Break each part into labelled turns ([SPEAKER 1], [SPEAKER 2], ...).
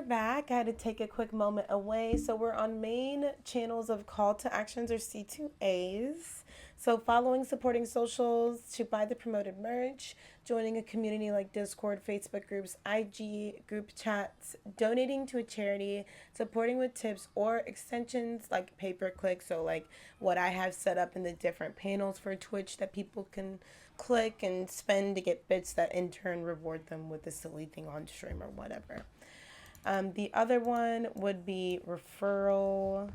[SPEAKER 1] back. I had to take a quick moment away. So we're on main channels of call to actions or C2A's. So following, supporting socials, to buy the promoted merch, joining a community like Discord, Facebook groups, IG group chats, donating to a charity, supporting with tips or extensions like pay-per-click. So like what I have set up in the different panels for Twitch that people can click and spend to get bits that in turn reward them with a silly thing on stream or whatever. The other one would be referral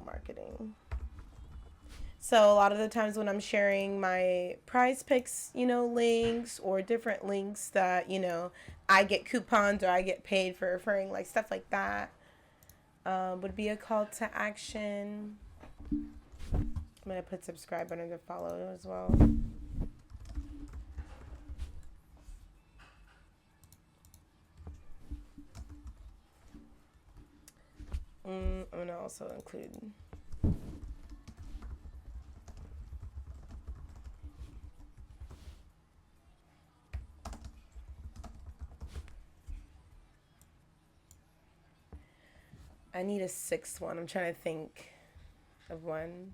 [SPEAKER 1] marketing. So a lot of the times when I'm sharing my prize picks, links or different links that, I get coupons or I get paid for referring, like stuff like that, would be a call to action. I'm going to put subscribe under the follow as well. I'm going to also include I need a sixth one. I'm trying to think of one.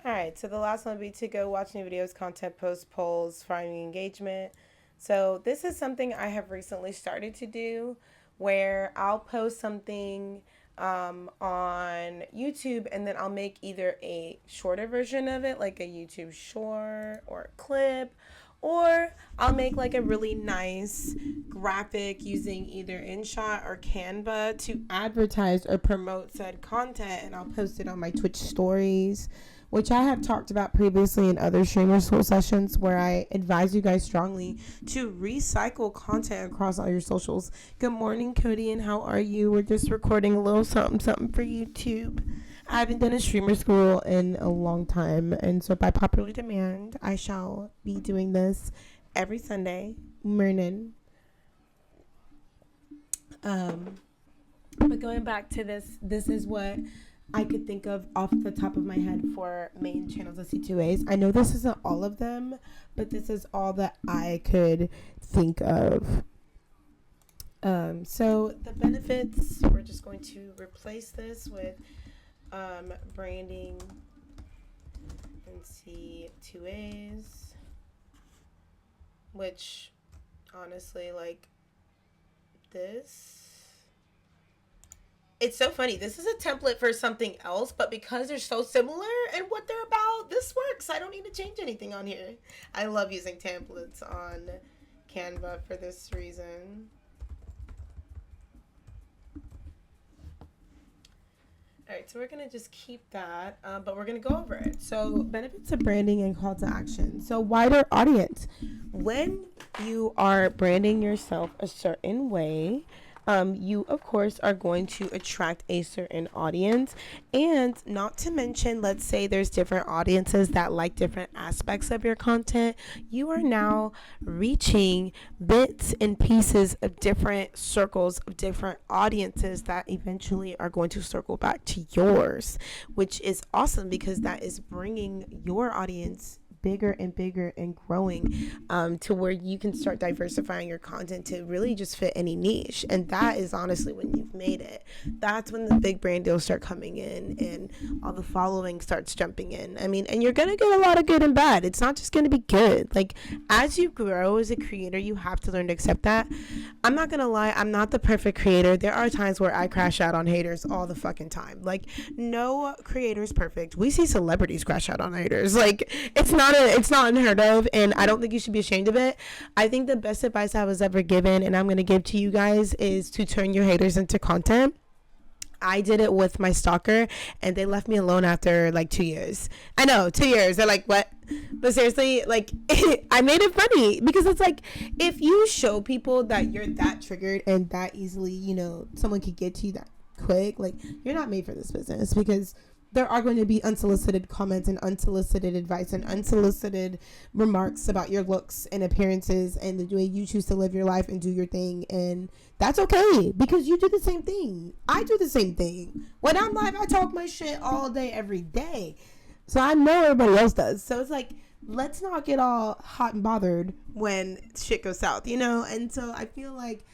[SPEAKER 1] All right, so the last one would be to go watch new videos, content, post, polls, finding engagement. So this is something I have recently started to do where I'll post something on YouTube and then I'll make either a shorter version of it, like a YouTube short or a clip, or I'll make like a really nice graphic using either InShot or Canva to advertise or promote said content, and I'll post it on my Twitch stories, which I have talked about previously in other streamer school sessions, where I advise you guys strongly to recycle content across all your socials. Good morning, Cody, and how are you? We're just recording a little something for YouTube. I haven't done a streamer school in a long time, and so by popular demand, I shall be doing this every Sunday morning. But going back to this is what I could think of off the top of my head for main channels of C2A's. I know this isn't all of them, but this is all that I could think of. So the benefits, we're just going to replace this with branding and C2A's, which honestly, like this, it's so funny. This is a template for something else, but because they're so similar and what they're about, this works. I don't need to change anything on here. I love using templates on Canva for this reason. All right, so we're going to just keep that, but we're going to go over it. So benefits of branding and call to action. So wider audience. When you are branding yourself a certain way, you, of course, are going to attract a certain audience. And not to mention, let's say there's different audiences that like different aspects of your content. You are now reaching bits and pieces of different circles of different audiences that eventually are going to circle back to yours, which is awesome because that is bringing your audience bigger and bigger and growing to where you can start diversifying your content to really just fit any niche. And that is honestly when you've made it. That's when the big brand deals start coming in and all the following starts jumping in. I mean, and you're going to get a lot of good and bad. It's not just going to be good. Like, as you grow as a creator, you have to learn to accept that. I'm not going to lie. I'm not the perfect creator. There are times where I crash out on haters all the fucking time. Like, no creator is perfect. We see celebrities crash out on haters. Like, it's not unheard of, and I don't think you should be ashamed of it. I think the best advice I was ever given, and I'm going to give to you guys, is to turn your haters into content. I did it with my stalker, and they left me alone after like 2 years. I know, 2 years. They're like, what? But seriously, like, I made it funny because it's like, if you show people that you're that triggered and that easily, you know, someone could get to you that quick, like, you're not made for this business, because there are going to be unsolicited comments and unsolicited advice and unsolicited remarks about your looks and appearances and the way you choose to live your life and do your thing. And that's okay, because you do the same thing. I do the same thing. When I'm live, I talk my shit all day, every day. So I know everybody else does. So it's like, let's not get all hot and bothered when shit goes south, you know? And so I feel like,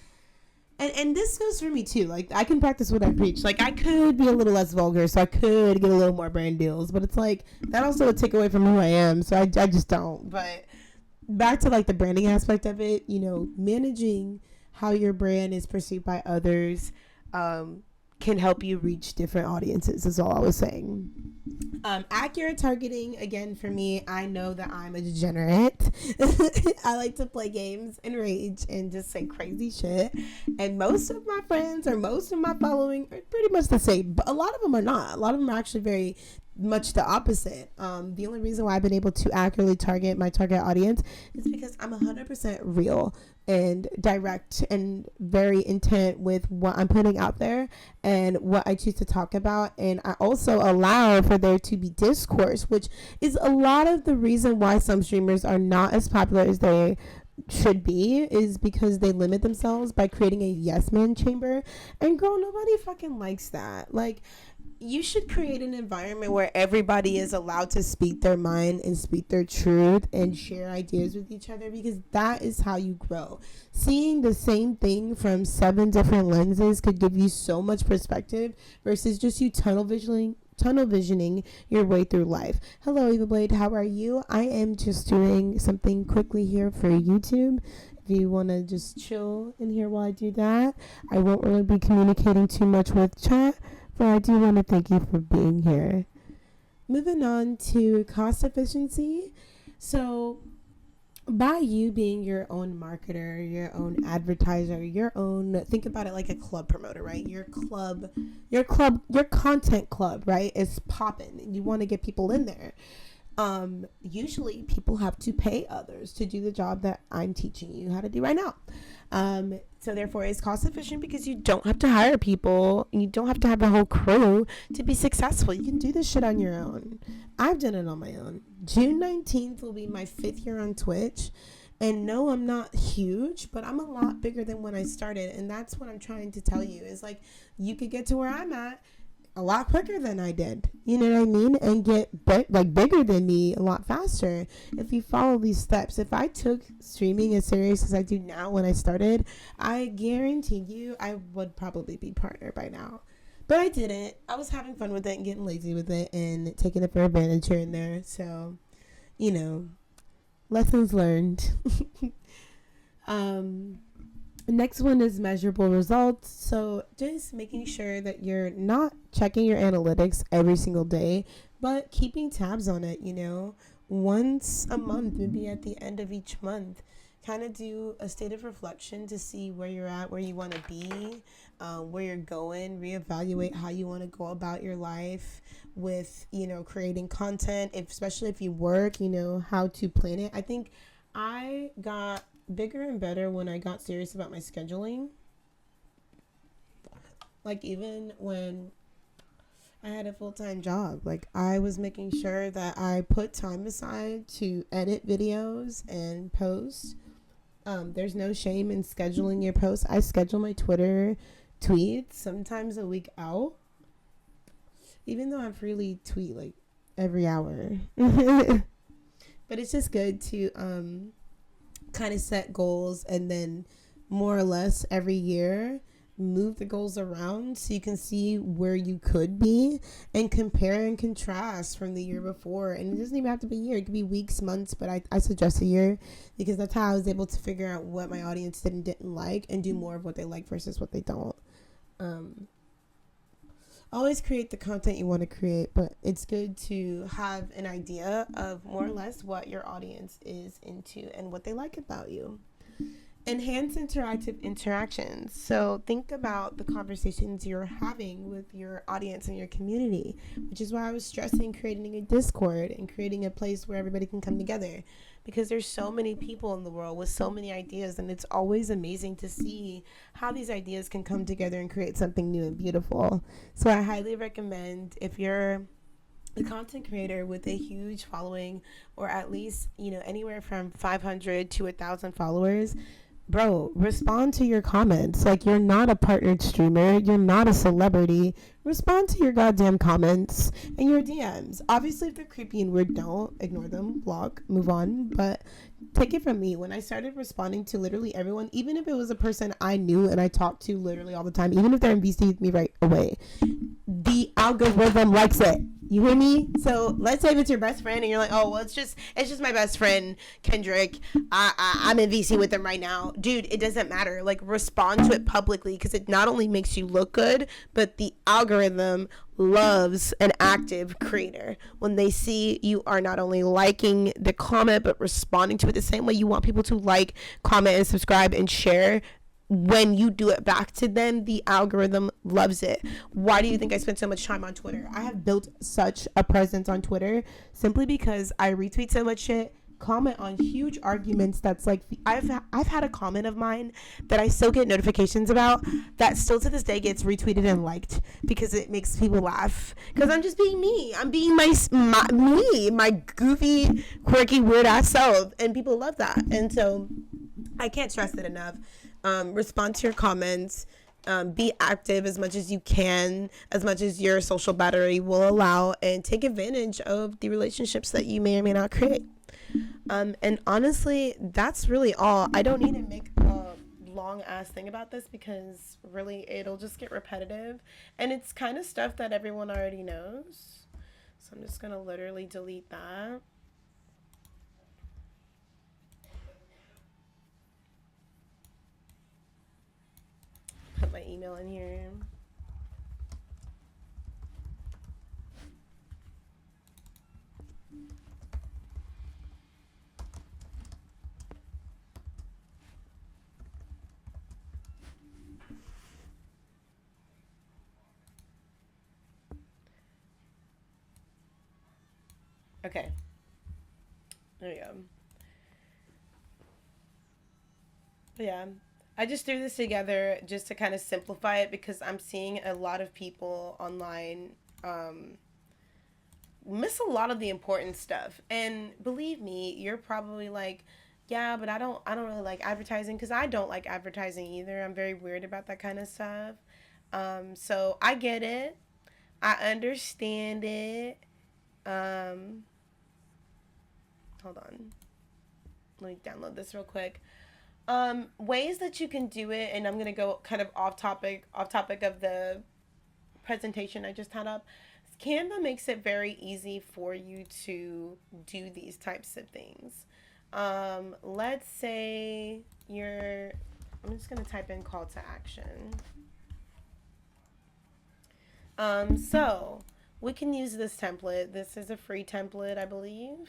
[SPEAKER 1] and this goes for me too. Like, I can practice what I preach. Like, I could be a little less vulgar, so I could get a little more brand deals. But it's like, that also would take away from who I am. So I just don't. But back to like the branding aspect of it, you know, managing how your brand is perceived by others can help you reach different audiences, is all I was saying. Accurate targeting, again, for me, I know that I'm a degenerate. I like to play games and rage and just say crazy shit. And most of my friends or most of my following are pretty much the same, but a lot of them are not. A lot of them are actually very much the opposite. The only reason why I've been able to accurately target my target audience is because I'm 100% real and direct and very intent with what I'm putting out there and what I choose to talk about. And I also allow for there to be discourse, which is a lot of the reason why some streamers are not as popular as they should be, is because they limit themselves by creating a yes man chamber. And girl, nobody fucking likes that. Like, you should create an environment where everybody is allowed to speak their mind and speak their truth and share ideas with each other, because that is how you grow. Seeing the same thing from 7 different lenses could give you so much perspective versus just you tunnel visioning your way through life. Hello, Eva Blade. How are you? I am just doing something quickly here for YouTube. If you want to just chill in here while I do that, I won't really be communicating too much with chat, but I do want to thank you for being here. Moving on to cost efficiency. So by you being your own marketer, your own advertiser, your own, think about it like a club promoter, right? Your content club, right, is popping and you want to get people in there. Usually people have to pay others to do the job that I'm teaching you how to do right now. So therefore it's cost efficient because you don't have to hire people and you don't have to have a whole crew to be successful. You can do this shit on your own. I've done it on my own. June 19th will be my 5th year on Twitch. And no, I'm not huge, but I'm a lot bigger than when I started. And that's what I'm trying to tell you, is like, you could get to where I'm at a lot quicker than I did, you know what I mean, and get bigger than me a lot faster if you follow these steps. If I took streaming as serious as I do now when I started, I guarantee you I would probably be partner by now. But I didn't. I was having fun with it and getting lazy with it and taking it for advantage here and there. So, you know, lessons learned. Next one is measurable results. So just making sure that you're not checking your analytics every single day, but keeping tabs on it, you know, once a month, maybe at the end of each month, kind of do a state of reflection to see where you're at, where you want to be, where you're going, reevaluate how you want to go about your life with, you know, creating content, especially if you work, you know, how to plan it. I think I got bigger and better when I got serious about my scheduling. Like, even when I had a full-time job, like, I was making sure that I put time aside to edit videos and post. There's no shame in scheduling your posts. I schedule my Twitter tweets sometimes a week out, even though I freely tweet like every hour. But it's just good to kind of set goals and then more or less every year move the goals around so you can see where you could be and compare and contrast from the year before. And it doesn't even have to be a year, it could be weeks, months, but I suggest a year, because that's how I was able to figure out what my audience did and didn't like and do more of what they like versus what they don't. Always create the content you want to create, but it's good to have an idea of more or less what your audience is into and what they like about you. Enhance interactive interactions. So think about the conversations you're having with your audience and your community, which is why I was stressing creating a Discord and creating a place where everybody can come together, because there's so many people in the world with so many ideas, and it's always amazing to see how these ideas can come together and create something new and beautiful. So I highly recommend, if you're a content creator with a huge following, or at least, anywhere from 500 to 1,000 followers, bro, respond to your comments. Like, you're not a partnered streamer, you're not a celebrity. Respond to your goddamn comments and your DMs. Obviously, if they're creepy and weird, don't ignore them, block, move on. But take it from me, when I started responding to literally everyone, even if it was a person I knew and I talked to literally all the time, even if they're in VC with me right away, the algorithm likes it. You hear me? So let's say if it's your best friend and you're like, oh, well, it's just my best friend, Kendrick. I'm in VC with them right now. Dude, it doesn't matter. Like, respond to it publicly, because it not only makes you look good, but the algorithm loves an active creator. When they see you are not only liking the comment, but responding to it the same way you want people to like, comment, and subscribe and share, when you do it back to them, the algorithm loves it. Why do you think I spend so much time on Twitter? I have built such a presence on Twitter simply because I retweet so much shit, comment on huge arguments that's like, I've had a comment of mine that I still get notifications about that still to this day gets retweeted and liked, because it makes people laugh, because I'm just being me. I'm being my goofy, quirky, weird ass self, and people love that. And so I can't stress it enough. Respond to your comments. Be active as much as you can, as much as your social battery will allow, and take advantage of the relationships that you may or may not create. And honestly, that's really all. I don't need to make a long ass thing about this, because really it'll just get repetitive, and it's kind of stuff that everyone already knows. So I'm just gonna literally delete that. Put my email in here. Okay. There we go. Yeah. I just threw this together just to kind of simplify it, because I'm seeing a lot of people online miss a lot of the important stuff. And believe me, you're probably like, yeah, but I don't really like advertising, because I don't like advertising either. I'm very weird about that kind of stuff. So I get it. I understand it. Hold on. Let me download this real quick. Ways that you can do it, and I'm gonna go kind of off topic of the presentation I just had up. Canva makes it very easy for you to do these types of things. Let's say I'm just gonna type in call to action. So we can use this template. This is a free template, I believe.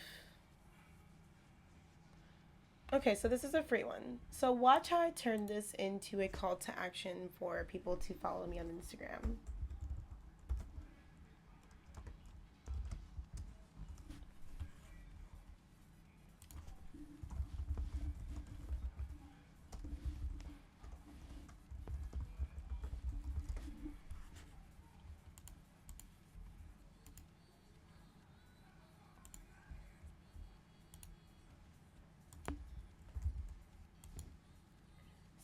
[SPEAKER 1] Okay, so this is a free one. So watch how I turn this into a call to action for people to follow me on Instagram.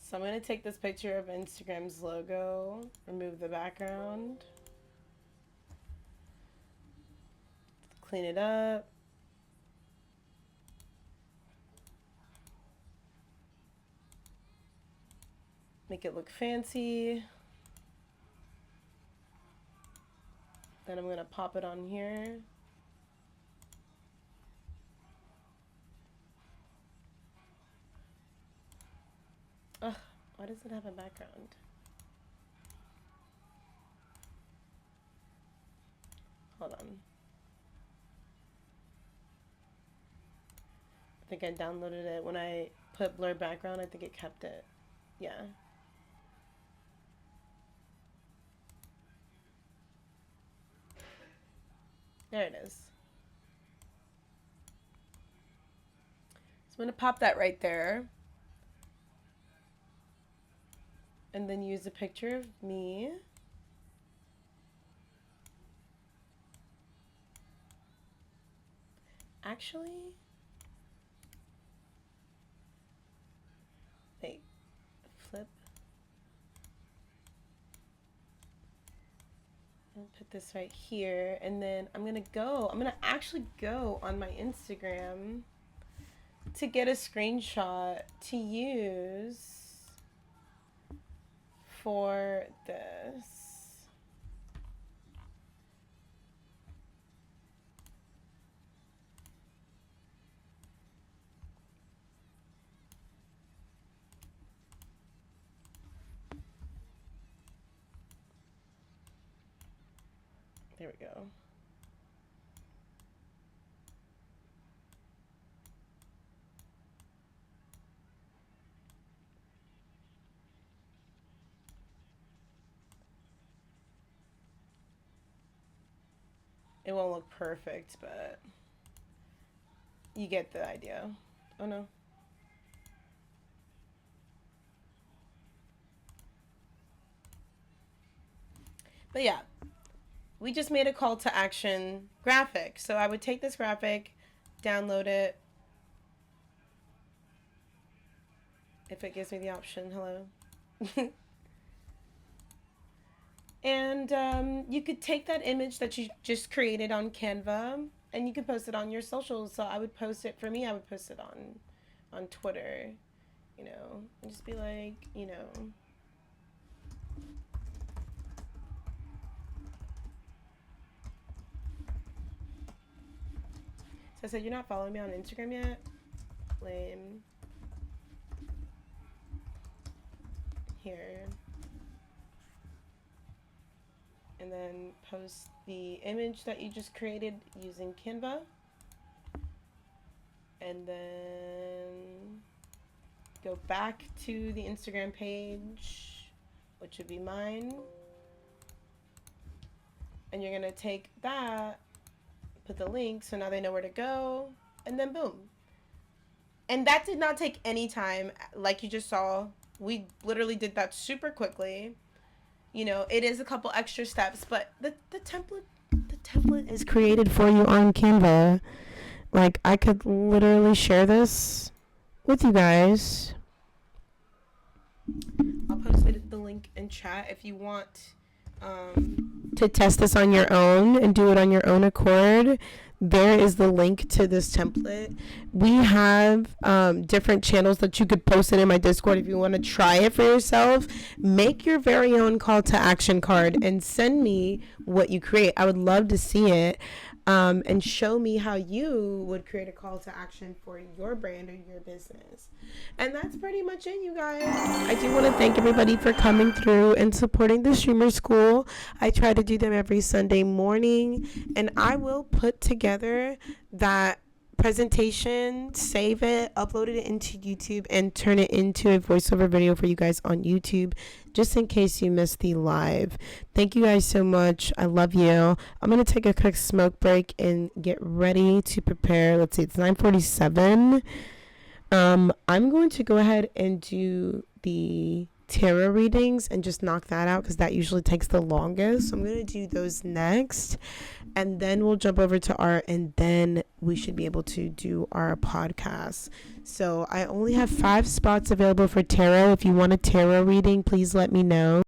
[SPEAKER 1] So I'm going to take this picture of Instagram's logo, remove the background, clean it up. Make it look fancy. Then I'm going to pop it on here. Ugh, why does it have a background? Hold on. think I downloaded it. When I put blur background, I think it kept it. Yeah. There it is. So I'm going to pop that right there. And then use a picture of me. Actually, wait, flip. I'll put this right here, and then I'm gonna actually go on my Instagram to get a screenshot to use for this. There we go. It won't look perfect, but you get the idea. Oh no. But yeah, we just made a call to action graphic. So I would take this graphic, download it. If it gives me the option, hello. And you could take that image that you just created on Canva and you could post it on your socials. So I would post it, for me, I would post it on Twitter, you know, and just be like, you know. So I said, you're not following me on Instagram yet? Lame. Here. And then post the image that you just created using Canva. And then go back to the Instagram page, which would be mine. And you're gonna take that, put the link, so now they know where to go, and then boom. And that did not take any time. Like you just saw, we literally did that super quickly. You know, it is a couple extra steps, but the template is created for you on Canva. Like, I could literally share this with you guys. I'll post the link in chat if you want to test this on your own and do it on your own accord. There is the link to this template. We have different channels that you could post it in my Discord if you want to try it for yourself. Make your very own call to action card and send me what you create. I would love to see it. And show me how you would create a call to action for your brand or your business. And that's pretty much it, you guys. I do want to thank everybody for coming through and supporting the Streamer School. I try to do them every Sunday morning, and I will put together that presentation, save it, upload it into YouTube, and turn it into a voiceover video for you guys on YouTube, just in case you missed the live. Thank you guys so much. I love you. I'm going to take a quick smoke break and get ready to prepare. Let's see, it's 9:47. I'm going to go ahead and do the tarot readings and just knock that out because that usually takes the longest. So I'm going to do those next, and then we'll jump over to art, and then we should be able to do our podcast. So I only have 5 spots available for tarot. If you want a tarot reading, please let me know.